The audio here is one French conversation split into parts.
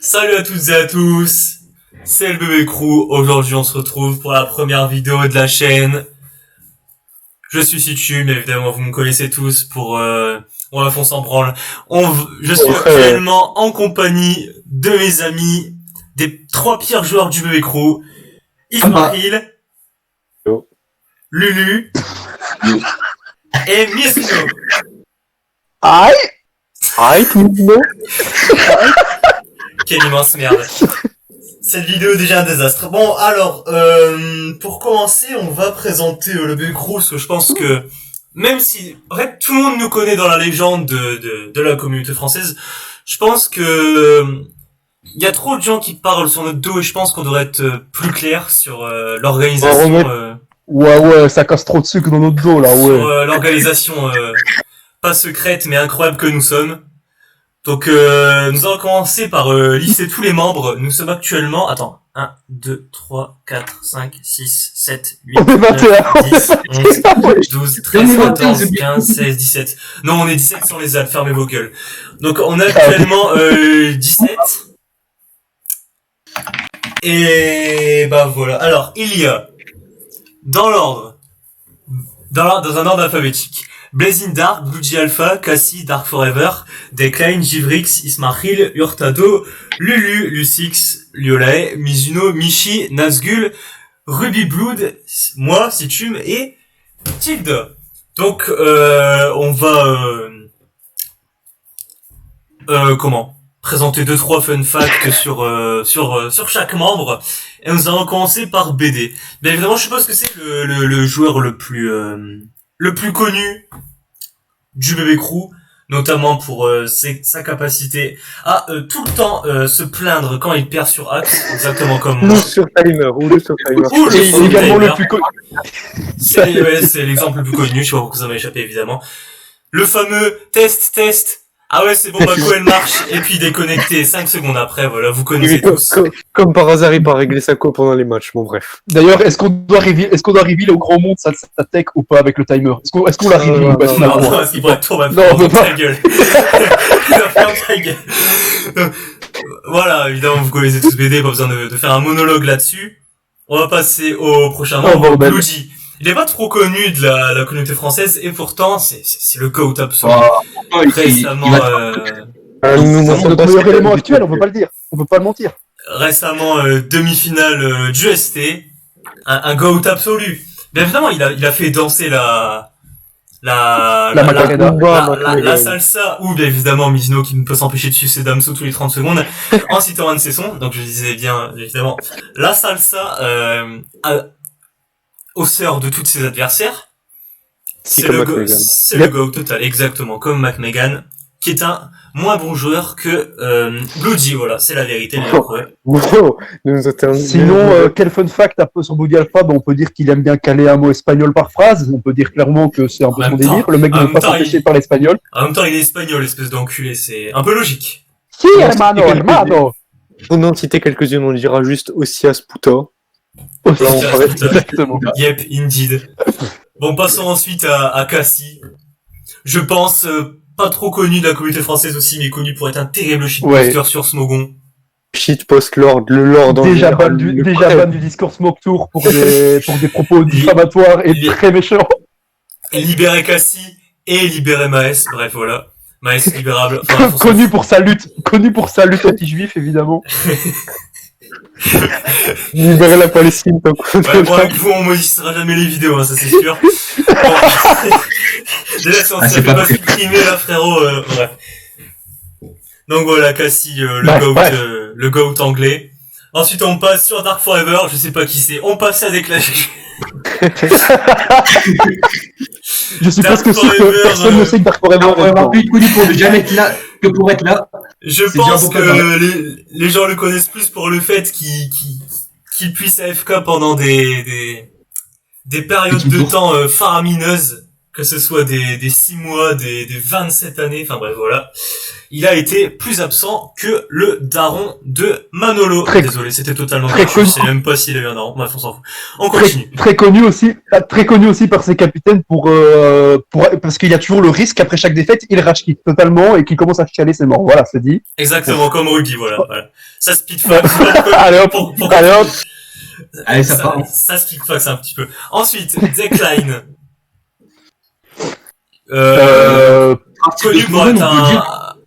Salut à toutes et à tous, c'est le bébé crew. Aujourd'hui on se retrouve pour la première vidéo de la chaîne. Je suis Situ, mais évidemment vous me connaissez tous pour on va s'en branle. Je suis actuellement en compagnie de mes amis, des trois pires joueurs du bébé crew, Ismail, Lulu et Mizuno. Aïe, Mizuno. Quelle immense merde. Cette vidéo est déjà un désastre. Bon, alors, pour commencer, on va présenter le bébé crew, parce que je pense que, même si, en fait, tout le monde nous connaît dans la légende de la communauté française, je pense que, il y a trop de gens qui parlent sur notre dos, et je pense qu'on devrait être plus clair sur l'organisation. Ouais, ça casse trop de sucre dans notre dos, là, ouais. Sur l'organisation pas secrète, mais incroyable que nous sommes. Donc, nous allons commencer par lister tous les membres. Nous sommes actuellement... Attends. 1, 2, 3, 4, 5, 6, 7, 8, On est 9, 10, 11, 12, 13, 14, 15, 16, 17. Non, on est 17 sans les alpes, fermez vos gueules. Donc, on a actuellement 17. Et bah voilà. Alors, il y a, dans l'ordre, dans un ordre alphabétique, Blazing Dark, Blue Alpha, Cassie, Dark Forever, Decline, Givrix, Ismail, Hurtado, Lulu, Lucix, Liolae, Mizuno, Michi, Nazgul, Ruby Blood, moi, Situm et Tilda. Donc, on va, présenter 2-3 fun facts sur chaque membre. Et nous allons commencer par BD. Bien évidemment, je suppose que c'est le joueur le plus connu du bébé crew, notamment pour sa capacité à tout le temps se plaindre quand il perd sur Axe, exactement comme moi. Ou le sur timer. Et il est également le plus connu. C'est l'exemple le plus connu, je sais pas pourquoi ça m'a échappé évidemment. Le fameux test. Ah ouais, c'est bon, Mako elle marche, et puis déconnecté 5 secondes après, voilà, vous connaissez tous. Comme par hasard, il part régler sa co pendant les matchs, bon bref. D'ailleurs, est-ce qu'on doit reveal au grand monde sa tech ou pas avec le timer? Est-ce qu'on la reveal ou pas? Non, parce qu'il pourrait être trop mal faire ta gueule. Il va faire ta gueule. Donc, voilà, évidemment, vous connaissez tous BD, pas besoin de faire un monologue là-dessus. On va passer au prochain membre, Bloody. Il est pas trop connu de la communauté française, et pourtant, c'est le GOAT absolu. Récemment, notre meilleur élément actuel, on peut pas le dire. On peut pas le mentir. Récemment, demi-finale du ST. Un GOAT absolu. Bien évidemment, il a fait danser la salsa, ou bien évidemment Mizuno qui ne peut s'empêcher de suivre ses Damso tous les 30 secondes en citant un de ses sons. Donc je disais bien évidemment la salsa au sœur de tous ses adversaires. C'est le go total, exactement, comme McMegan, qui est un moins bon joueur que Bloody, voilà, c'est la vérité. Sinon, quel fun fact un peu sur Bloody Alpha? On peut dire qu'il aime bien caler un mot espagnol par phrase. On peut dire clairement que c'est un peu son délire. Le mec ne veut pas s'empêcher par l'espagnol. En même temps, il est espagnol, espèce d'enculé, c'est un peu logique. Si, hermano. Pour n'en citer quelques-unes, on dira juste Osias Puta. Exactement. Yep, indeed. Bon, passons ensuite à Cassie. Je pense pas trop connu de la communauté française aussi, mais connu pour être un terrible shitposter sur Smogon. Shitpost Lord, le Lord. Déjà ban du discours Smoke Tour pour des propos diffamatoires et très méchants. Libérer Cassie et libérer Maes, bref voilà. Maes libérable. Enfin, connu pour sa lutte anti-juif évidemment. Libérer la Palestine, donc. Ouais, bon, avec vous, on maudissera jamais les vidéos, hein, ça c'est sûr. Bon. Déjà, si on ne peut pas supprimer là, frérot, bref. Donc voilà, Cassie, le GOAT anglais. Ensuite, on passe sur Dark Forever, je sais pas qui c'est. On passe à Déclash. Je suis presque sûr que personne ne sait que Dark Forever est vraiment plus connu pour ne jamais être là que pour être là. Je pense que les gens le connaissent plus pour le fait qu'il puisse AFK pendant des périodes de temps faramineuses. que ce soit des 6 mois, des 27 années, enfin bref, voilà. Il a été plus absent que le daron de Manolo. Désolé, c'était totalement gratuit, je sais même pas s'il a eu un daron, bref, on s'en fout. On continue. Très connu aussi par ses capitaines parce qu'il y a toujours le risque qu'après chaque défaite, il rage quitte totalement et qu'il commence à chialer ses morts. Voilà, c'est dit. Exactement, comme Ruby, voilà. Ça speedfuck. Allez hop, allez hop. Allez, ça part. Ça speedfuck un petit peu. Ensuite, Decline. Connu pour être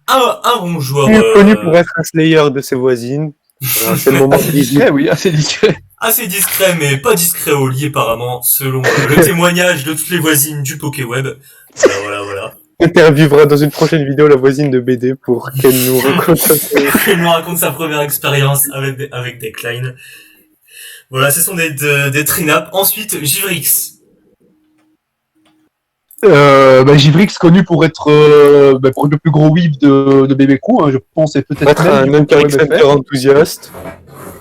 un bon joueur. Connu pour être un slayer de ses voisines. Voilà, c'est le moment discret, oui, assez discret. Assez discret, mais pas discret au lit, apparemment, selon le témoignage de toutes les voisines du Pokéweb. Voilà. On interviewera dans une prochaine vidéo la voisine de BD pour qu'elle nous raconte sa première expérience avec Decline. Voilà, ce sont des Trinap. Ensuite, Givrix. Givrix connu pour être pour le plus gros whip de Bébé Crew, hein, je pense, et peut-être même un Hunter x Hunter enthousiaste.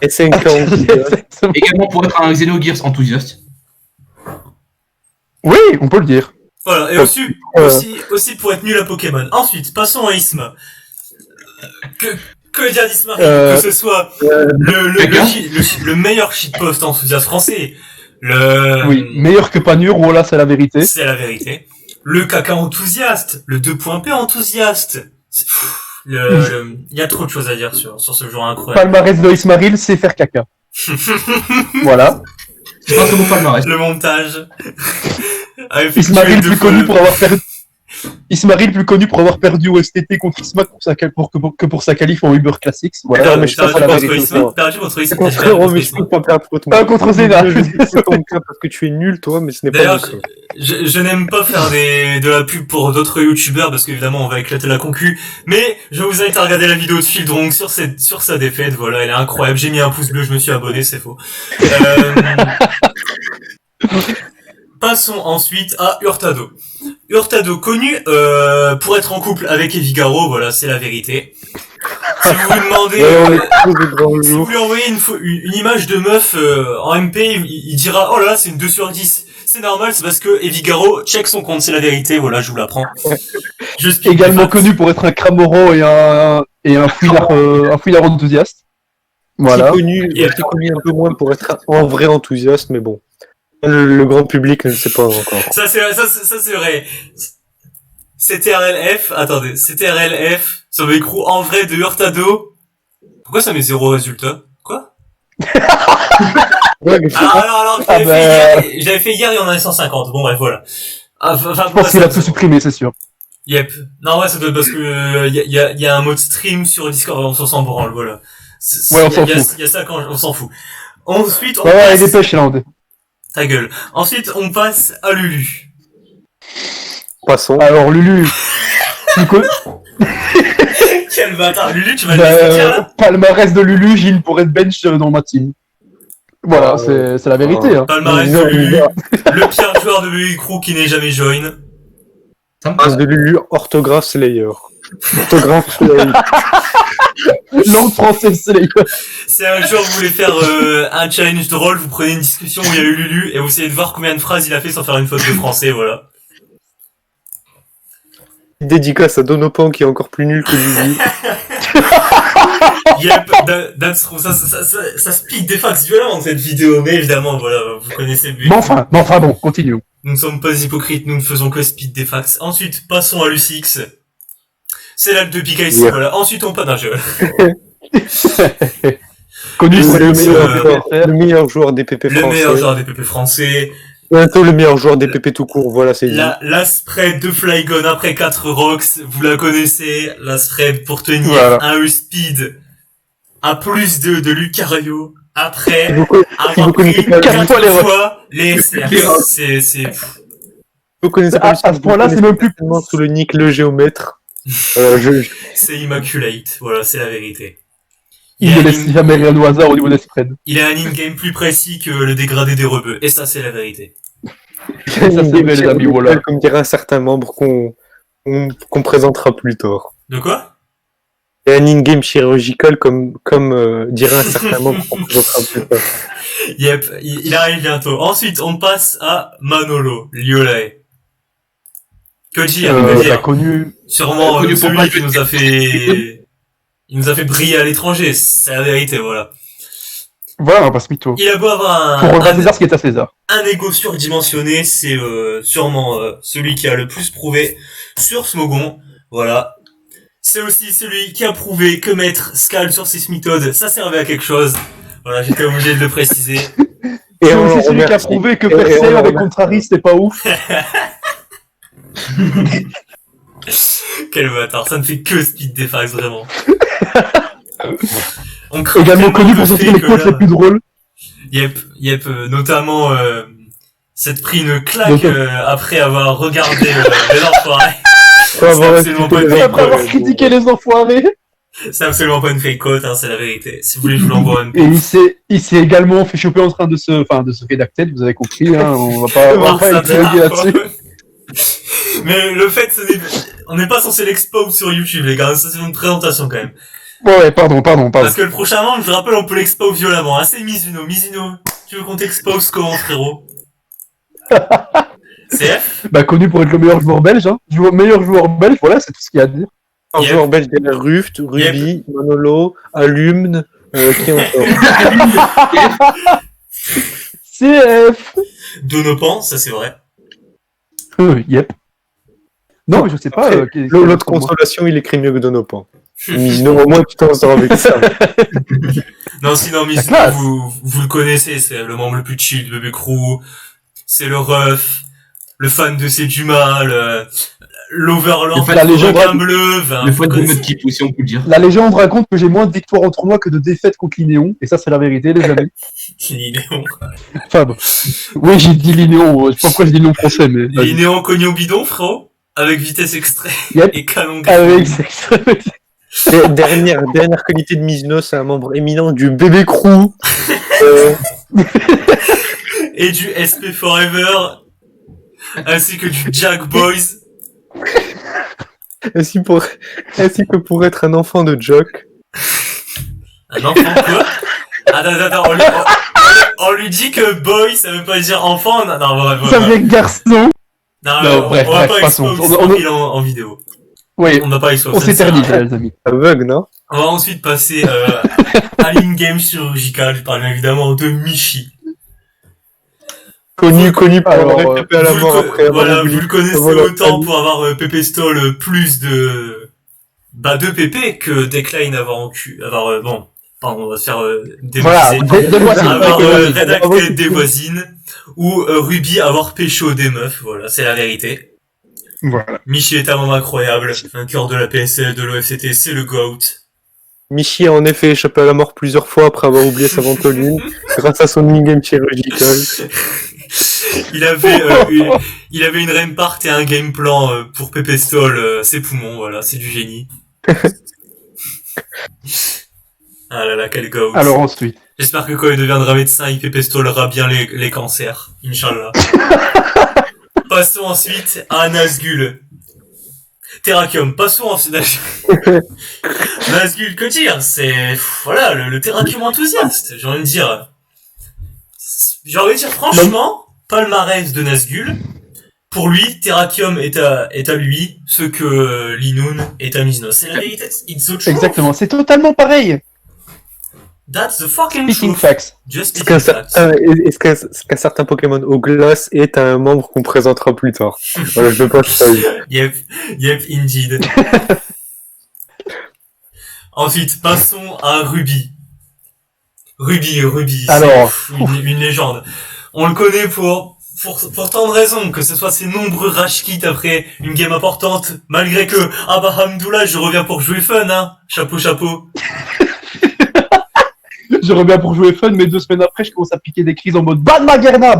SNK enthousiaste. Également pour être un Xenogears enthousiaste. Oui, on peut le dire. Voilà, et aussi pour être nul à Pokémon. Ensuite, passons à Isma. Que dire d'Isma, que ce soit le meilleur shitpost enthousiaste français. Oui, meilleur que Panur, voilà, c'est la vérité. C'est la vérité. Le caca enthousiaste, le 2.P enthousiaste. Il y a trop de choses à dire sur ce joueur incroyable. Palmarès de Ismail, c'est faire caca. Voilà. C'est pas très beau palmarès. Le montage. Ismail plus connu pour avoir perdu au STT contre Isma pour sa qualif en Uber Classics. Voilà, mais je pense à la vérité. Perdu contre Isma. Contrairement, mais je peux pas perdre contre moi. Pas contre Zena. C'est ton cas parce que tu es nul, toi, mais ce n'est pas D'ailleurs, mon cas. je n'aime pas faire de la pub pour d'autres youtubeurs parce qu'évidemment on va éclater la concu, mais je vous invite à regarder la vidéo de Fildrong sur sa défaite. Voilà, elle est incroyable. J'ai mis un pouce bleu, je me suis abonné, c'est faux. Passons ensuite à Hurtado. Hurtado connu pour être en couple avec Evigaro, voilà, c'est la vérité. Si vous vous demandez, si vous lui envoyez une image de meuf en MP, il dira oh là là, c'est une 2 sur 10. C'est normal, c'est parce que Evigaro check son compte, c'est la vérité, voilà, je vous l'apprends. Également connu pour être un Cramoro et un fouillard enthousiaste. Voilà. Qui est connu un peu moins pour être un vrai enthousiaste, mais bon. Le grand public ne le sait pas encore. Ça c'est vrai. CTRLF sur mes crews en vrai de Hurtado. Pourquoi ça met 0 résultat? Quoi? Alors, j'avais fait hier, il y en avait 150. Bon, bref, voilà. Je pense qu'il a tout supprimé, c'est sûr. Yep. Non, ouais, ça doit être parce que, il y a un mode stream sur Discord, on s'en branle, voilà. Ouais, on s'en fout. Il y a ça on s'en fout. Ensuite, on passe... Ouais, dépêche, là, Ta gueule. Ensuite, on passe à Lulu. Passons. Alors, Lulu. Quel bâtard. Lulu, tu vas le dire. Palmarès de Lulu, Gilles pour être bench dans ma team. Voilà, c'est la vérité. Hein. Palmarès de Lulu, le pire joueur de Baby Crew qui n'est jamais join. Palmarès de Lulu, orthographe Slayer. Orthographe Slayer. Langue française Slayer. C'est un jour, vous voulez faire un challenge drôle, vous prenez une discussion où il y a eu Lulu et vous essayez de voir combien de phrases il a fait sans faire une faute de français, voilà. Dédicace à Donopan qui est encore plus nul que Lulu. Yep, that's true. Ça speak des fax violents dans cette vidéo, mais évidemment, voilà, vous connaissez le but. Mais enfin, bon, continuons. Nous ne sommes pas hypocrites, nous ne faisons que speed des fax. Ensuite, passons à Lucix. C'est l'alpe de Pika ici, voilà. Ensuite, on passe d'un jeu. Connu pour le meilleur joueur des PP français. Le meilleur joueur des PP français. Bientôt le meilleur joueur des PP tout court, voilà, c'est dit. La spread de Flygon après 4 rocks, vous la connaissez. La spread pour tenir un E-Speed à plus de Lucario après avoir pris 4 fois les SR. C'est... Vous connaissez pas à ce point-là, c'est même plus sous le nick le géomètre. C'est Immaculate, voilà, c'est la vérité. Il ne laisse jamais rien au hasard au niveau des spreads. Il a un in-game plus précis que le dégradé des rebeux, et ça c'est la vérité. Ça c'est vrai les amis, voilà. Comme dirait un certain membre qu'on présentera plus tard. De quoi? Il y a un in-game chirurgical comme dirait un certain membre qu'on présentera plus tard. Yep, il arrive bientôt. Ensuite, on passe à Manolo, Liolae. Que dire, que T'as dire. connu. Sûrement connu pour celui pas qui jouer. nous a fait... Il nous a fait briller à l'étranger, c'est la vérité, voilà. Voilà, on va pas se mytho. Il a beau avoir Faut rendre à un, César ce qui est à César. un ego surdimensionné, c'est sûrement celui qui a le plus prouvé sur Smogon, voilà. C'est aussi celui qui a prouvé que mettre Skal sur Sismitode, ça servait à quelque chose. Voilà, j'étais obligé de le préciser. Et c'est on aussi celui qui a remercie. prouvé que Et on Percé le avec remercie. Contrari c'était pas ouf. Quel bâtard, ça ne fait que Speed Defax, vraiment. On craint Également tellement connu le pour sortir fait les que quotes là- les plus drôles. Yep, notamment, s'être pris une claque Donc, après avoir regardé Les Enfoirés. Faut avoir absolument expliqué pas les une Après avoir infos, critiqué les enfoirés. C'est absolument pas une fake quote, hein, c'est la vérité. Si vous voulez, je vous l'envoie un Et il s'est également fait choper en train de se rédacter, vous avez compris, hein, on va pas épiloguer là-dessus. Mais le fait, on n'est pas censé l'expose sur YouTube, les gars. Ça, c'est une présentation, quand même. Ouais, pardon. Parce que le prochain membre, je vous rappelle, on peut l'expose violemment. Ah, c'est Mizuno. Mizuno, tu veux qu'on t'expose comment, frérot? CF? Bah, connu pour être le meilleur joueur belge, hein. Meilleur joueur belge, voilà, c'est tout ce qu'il y a à dire. Un Yep. joueur belge derrière Ruft, Ruby, Manolo, Alumne, qui encore CF. Donopan, ça c'est vrai. Yep. Non, mais je sais pas. Après, l'autre consolation, il écrit mieux que Donopan. Mizuno, au moins tu t'en sors avec ça. Non, sinon, Mizuno, classe. vous le connaissez, c'est le membre le plus chill du bébé crew. C'est le ref, le fan de C'est du mal, l'overlord, La légende, requin bleu, enfin, Le vous fan de connaissez. mode keep aussi, on peut le dire. La légende raconte que j'ai moins de victoires en tournoi que de défaites contre Linéon, et ça c'est la vérité, les amis. Linéon. Enfin bon. Oui, j'ai dit Linéon, je sais pas pourquoi j'ai dit le nom français, mais. vas-y. Linéon cogné au bidon, frérot. Avec vitesse extrait Yep. et canon. Avec Et dernière qualité de Mizuno, c'est un membre éminent du bébé crew. Et du SP Forever. Ainsi que du Jack Boys. Ainsi que pour être un enfant de Jock. Un enfant quoi? Attends, on lui dit que boy, ça veut pas dire enfant. Non, Ça veut dire garçon. Non, bref, on va bref, pas passons. exposer On- il en vidéo. Oui, On n'a pas exposé. on s'éternise, là, les amis. Aveugle, non? On va ensuite passer à l'in-game chirurgical. Je parle évidemment de Michi. Connu pour Alors, avoir échappé à la mort après avoir Voilà, oublié. vous le connaissez Voilà, autant Annie. pour avoir Pépé Stoll plus de PP que Decline avoir bon, pardon, on va se faire Voilà, dévoiser. des voisines. Avoir Ok, vas-y. rédacté des voisines ou Ruby avoir pécho des meufs, voilà, c'est la vérité. Voilà. Michi est un homme incroyable, vainqueur de la PSL, de l'OFCT, c'est le GOAT. Michi a en effet échappé à la mort plusieurs fois après avoir oublié sa ventoline, grâce à son in-game chirurgical. Il avait une rempart et un game plan pour Pépé Stoll, ses poumons, voilà, c'est du génie. Ah là là, quel GOAT. Alors ensuite. J'espère que quand il deviendra médecin, il pépestolera bien les cancers. Inch'Allah. Passons ensuite à Nazgul. Terrakium. Passons ensuite à Nazgul, que dire? C'est, voilà, le Terrakium enthousiaste, j'ai envie de dire. J'ai envie de dire, franchement, palmarès de Nazgul. Pour lui, Terrakium est à lui ce que Linoon est à Mizuno. C'est la vérité. It's the truth. Exactement, c'est totalement pareil. That's the fucking Speaking truth. facts. Just Est-ce speaking facts. qu'un certain Pokémon au glace est un membre qu'on présentera plus tard? Voilà, je veux pas que ça aille. Yep, indeed. Ensuite, passons à Ruby. Ruby, Alors. c'est une légende. On le connaît pour tant de raisons, que ce soit ses nombreux rage kits après une game importante, malgré que, ah bah, hamdoullah, je reviens pour jouer fun, hein. Chapeau. Je reviens pour jouer fun, mais 2 semaines après, je commence à piquer des crises en mode ban Magerna.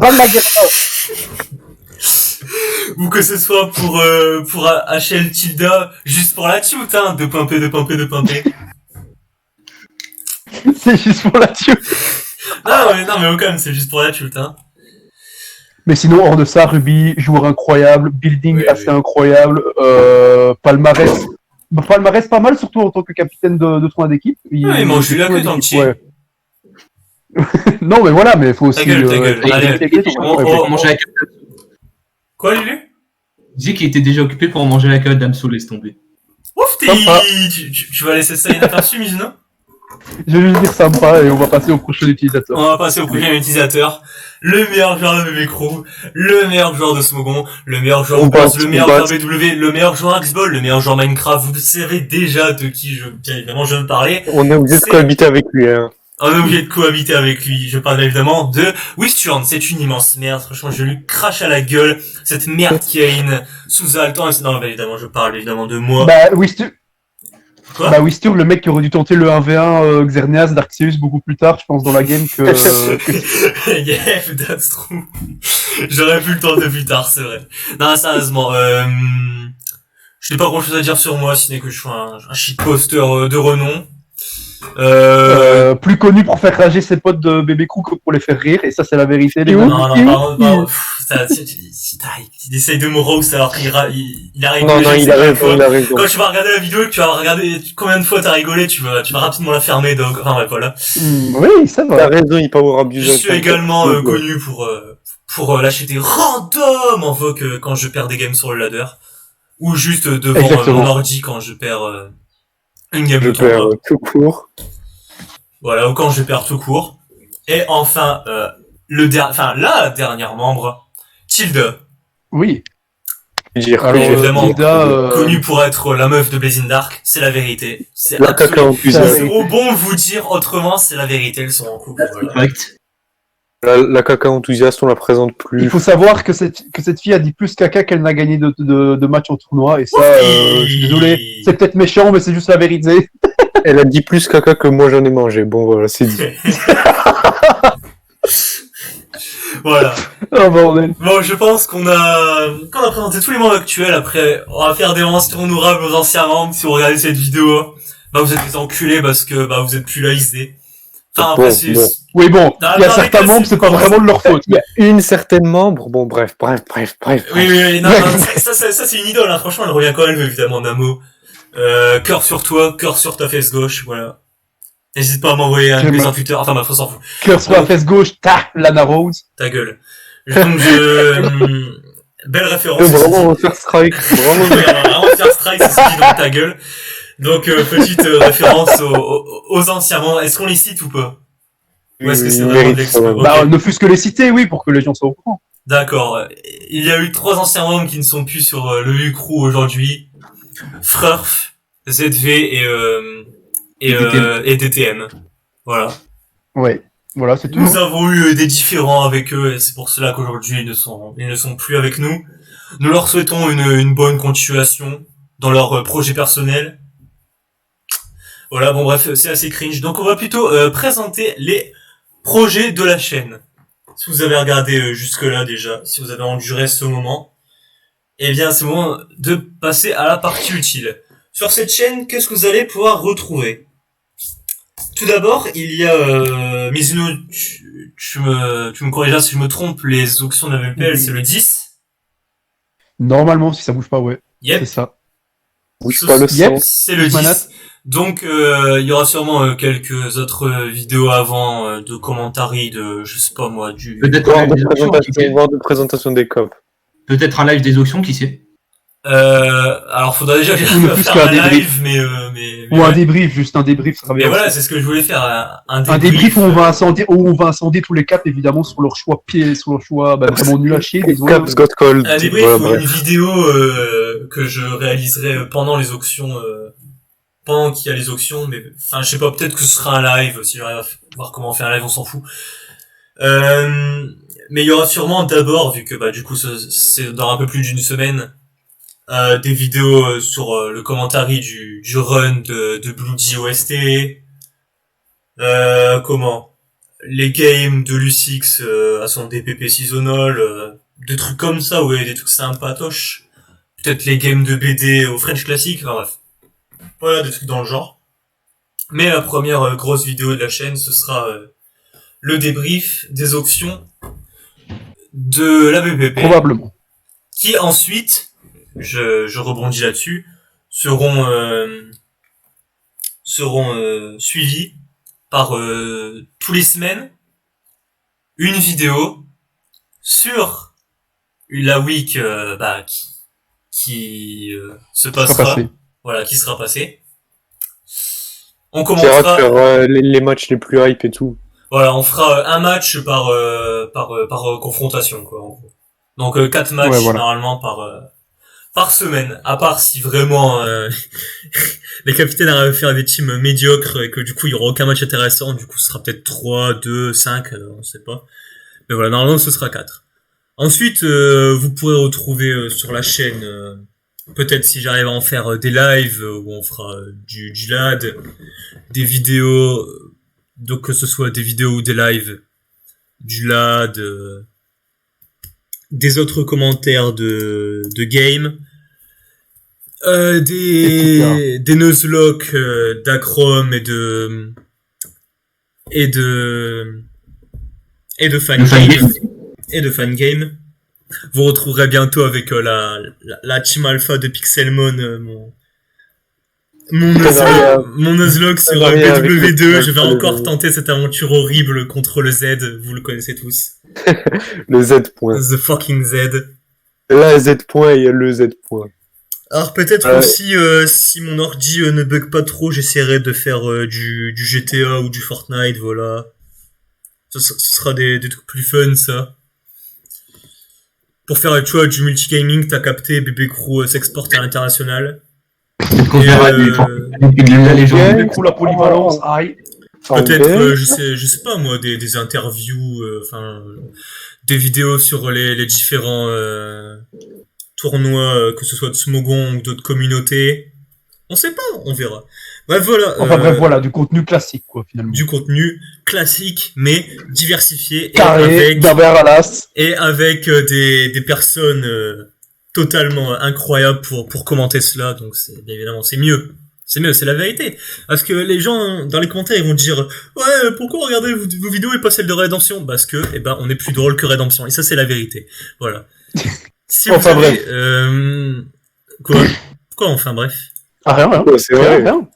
Ou que ce soit pour HL Tilda, juste pour la tute, hein, de pimper. C'est juste pour la tue. Non, mais au calme, c'est juste pour la tute, hein. Mais sinon, hors de ça, Ruby, joueur incroyable, building Oui, assez oui. incroyable, palmarès. Palmarès pas mal, surtout en tant que capitaine de tournoi d'équipe. Il mange du lac en petit. Ouais. Non, mais voilà, mais il faut aussi. Ta gueule. intégrer Allez, son On réflexe. va manger avec Quoi, Lulu? Il disait qu'il était déjà occupé pour manger la carotte d'Amso, laisse tomber. Ouf, Sympa. tu vas laisser ça inaperçu, Mizuno? Je vais juste dire sympa et on va passer au prochain utilisateur. On va passer au prochain utilisateur. Le meilleur joueur de BB Crew, le meilleur joueur de Smogon, le meilleur joueur On de Burst, passe, le on meilleur passe. joueur BW, le meilleur joueur Xball, le meilleur joueur Minecraft. Vous savez déjà de qui bien évidemment, je veux parler. On est obligé de C'est- cohabiter avec lui, hein. On est obligé de cohabiter avec lui. Je parle évidemment de Wisturn. C'est une immense merde. Franchement, je lui crache à la gueule. Cette merde qui a une sous Altan. Non, bah, évidemment, je parle évidemment de moi. Quoi? Wistur, le mec qui aurait dû tenter le 1v1 Xerneas d'Arceus beaucoup plus tard, je pense, dans la game que... Yeah, that's true. J'aurais pu le tenter plus tard, c'est vrai. Non, sérieusement, je n'ai pas grand chose à dire sur moi, si ce n'est que je suis un shitposter de renom. plus connu pour faire rager ses potes de bébé crew que pour les faire rire, et ça c'est la vérité. Les Et gars. Non, il essaye de me roast alors qu'il il a rigolé. Non, je sais il a pas raison, quoi. il a raison. Quand tu vas regarder la vidéo et que tu vas regarder combien de fois t'as rigolé, tu vas rapidement la fermer, donc, enfin, ouais, voilà. Oui, ça T'as va. raison, il power up du Je jeu. suis également connu pour lâcher des random en vogue quand je perds des games sur le ladder. Ou juste devant Exactement. mon ordi quand je perds une game Je de perds tournoi. tout court. Voilà, ou quand je perds tout court. Et enfin, la dernière membre, Tilda. Oui. Dire Alors, Oui, évidemment, Tilda, connue pour être la meuf de Blazing Dark, c'est la vérité. C'est la caca absolument... en plus. Ça, C'est au bon de vous dire autrement, c'est la vérité, elles sont en couple. Voilà. Correct. La caca enthousiaste, on la présente il plus. faut savoir que cette fille a dit plus caca qu'elle n'a gagné de match en tournoi, et ça, Oui. je suis désolé, c'est peut-être méchant, mais c'est juste la vérité. Elle a dit plus caca que moi j'en ai mangé. Bon, voilà, c'est dit. Voilà. Oh bordel. Bon, je pense qu'on a présenté tous les membres actuels. Après, on va faire des mentions honorables aux anciens membres. Si vous regardez cette vidéo, bah, vous êtes des enculés parce que, bah, vous êtes plus là, XD. Enfin, après, Bon, c'est... bon. Oui, bon, Non, il y a non, certains mais membres, c'est pas vraiment de leur faute. Il y a une certaine membre. Bon, bref. Oui, non, ça, c'est une idole, hein. Franchement, elle revient quand même, évidemment, Namo. Cœur sur toi, cœur sur ta fesse gauche, voilà. N'hésite pas à m'envoyer un J'aime message bien. en Twitter. Enfin, ma on s'en fout. Cœur sur la fesse gauche, Lana Rose. Ta gueule. Donc, belle référence. Vraiment, faire strike. Vraiment. Vraiment faire strike, c'est ce qui dit dans ta gueule. Donc, petite référence aux anciens membres. Est-ce qu'on les cite ou pas? Ou est-ce que c'est Il vraiment de mérite l'expo? quand même. Ok. Bah, ne fût-ce que les citer, oui, pour que les gens soient au courant. D'accord. Il y a eu 3 anciens membres qui ne sont plus sur le U-Crew aujourd'hui. Frurf, ZV et DTM. Voilà. Ouais. Voilà, c'est tout. Nous avons eu des différends avec eux et c'est pour cela qu'aujourd'hui ils ne sont plus avec nous. Nous leur souhaitons une bonne continuation dans leur projet personnel. Voilà, bon bref, c'est assez cringe. Donc on va plutôt présenter les projets de la chaîne. Si vous avez regardé jusque-là déjà, si vous avez enduré ce moment, eh bien c'est le moment de passer à la partie utile. Sur cette chaîne, qu'est-ce que vous allez pouvoir retrouver? Tout d'abord, il y a Mizuno, tu me corrigeras si je me trompe, les auctions de la VPL, c'est le 10. Normalement, si ça bouge pas, ouais. Yep. C'est ça. Bouge pas le Yep. sang. C'est le 10. Manette. Donc, il y aura sûrement quelques autres vidéos avant de commentaires de, je sais pas moi, du... Peut-être Voire un live de des auctions, qui présentation, sait. voire de présentation des copes. Peut-être un live des auctions, qui sait. Alors, faudra déjà Ou plus faire qu'un un débrief. live, mais Ou un ouais. débrief, juste un débrief, ça sera Mais bien. voilà, c'est ce que je voulais faire, un Un débrief où on va incendier tous les quatre, évidemment, sur leur choix pied, sur leur choix, bah, vraiment nul à chier, désolé. Caps got cold. Un débrief Voilà, ou bref. une vidéo que je réaliserai pendant les auctions, pendant qu'il y a les auctions, mais enfin je sais pas, peut-être que ce sera un live, si j'arrive à voir comment on fait un live, on s'en fout. Mais il y aura sûrement d'abord, vu que bah du coup c'est dans un peu plus d'une semaine, des vidéos sur le commentaire du run de Bloody OST, comment les games de Lucix à son DPP seasonal, des trucs comme ça, ouais, des trucs sympatoches. Peut-être les games de BD au French classique, enfin bref. Voilà, des trucs dans le genre. Mais la première grosse vidéo de la chaîne, ce sera le débrief des auctions de la BPP. Probablement. Qui ensuite, je rebondis là-dessus, seront suivis par tous les semaines une vidéo sur la week qui se sera passera, passé. voilà, qui sera passé. On Qui ira commencera, faire les matchs les plus hype et tout. voilà, on fera un match par confrontation, quoi, en gros. Donc 4 matchs Ouais, voilà. normalement par semaine, à part si vraiment les capitaines arrivent à faire des teams médiocres et que du coup il y aura aucun match intéressant, du coup ce sera peut-être 3, 2, 5, on sait pas. Mais voilà, normalement ce sera 4. Ensuite, vous pourrez retrouver sur la chaîne, peut-être si j'arrive à en faire des lives où on fera du LAD, des vidéos, donc que ce soit des vidéos ou des lives, du LAD, des autres commentaires de game, Etc. des nuzlocke d'Acrom et de Le fangame fangame. et de fangame. Vous retrouverez bientôt avec la team alpha de Pixelmon mon Nuzlocke sur varié avec le BW2. team Je vais alpha, les encore amis. tenter cette aventure horrible contre le Z. Vous le connaissez tous. Le Z point. The fucking Z. Là, Z point, il y a le Z point. Alors peut-être Ouais. aussi, si mon ordi ne bug pas trop, j'essaierai de faire du GTA ou du Fortnite, voilà. Ce sera des trucs plus fun, ça. Pour faire, tu vois, du multigaming, t'as capté, Bébé Crew s'exporte à l'international. Peut-être qu'on Et, verra des de la légende. Du coup, la polyvalence, aïe. peut-être, Ok. je sais pas moi, des interviews, enfin, des vidéos sur les différents tournois, que ce soit de Smogon ou d'autres communautés. On sait pas, on verra. Bref, voilà. Enfin bref, voilà, du contenu classique, quoi, finalement. Du contenu classique, mais diversifié Carré, d'un verre à l'as. et avec des personnes totalement incroyables pour commenter cela. Donc, bien évidemment, c'est mieux. C'est mieux, c'est la vérité. Parce que les gens, dans les commentaires, ils vont dire ouais, pourquoi regardez vos vidéos et pas celles de Rédemption? Parce que, eh ben, on est plus drôle que Rédemption. Et ça, c'est la vérité. Voilà. Si vous Enfin, avez, quoi? Quoi, enfin, bref. Ah, rien, rien. Ouais, c'est Rien, vrai. rien.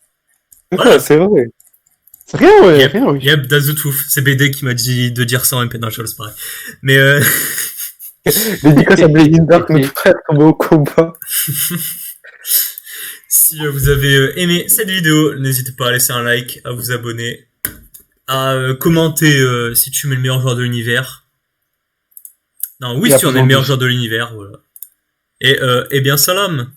Ouais, c'est vrai. C'est rien, ouais, Yep. rien, oui. Yep, that's the truth. C'est BD qui m'a dit de dire ça en MP. Non, je c'est pareil. Mais, Dédicace à Blazing Dark, notre frère tombé au combat. si vous avez aimé cette vidéo, n'hésitez pas à laisser un like, à vous abonner, à commenter si tu mets le meilleur joueur de l'univers. Non, oui, Et si tu en es le absolument meilleur tous. joueur de l'univers, voilà. Et bien, salam.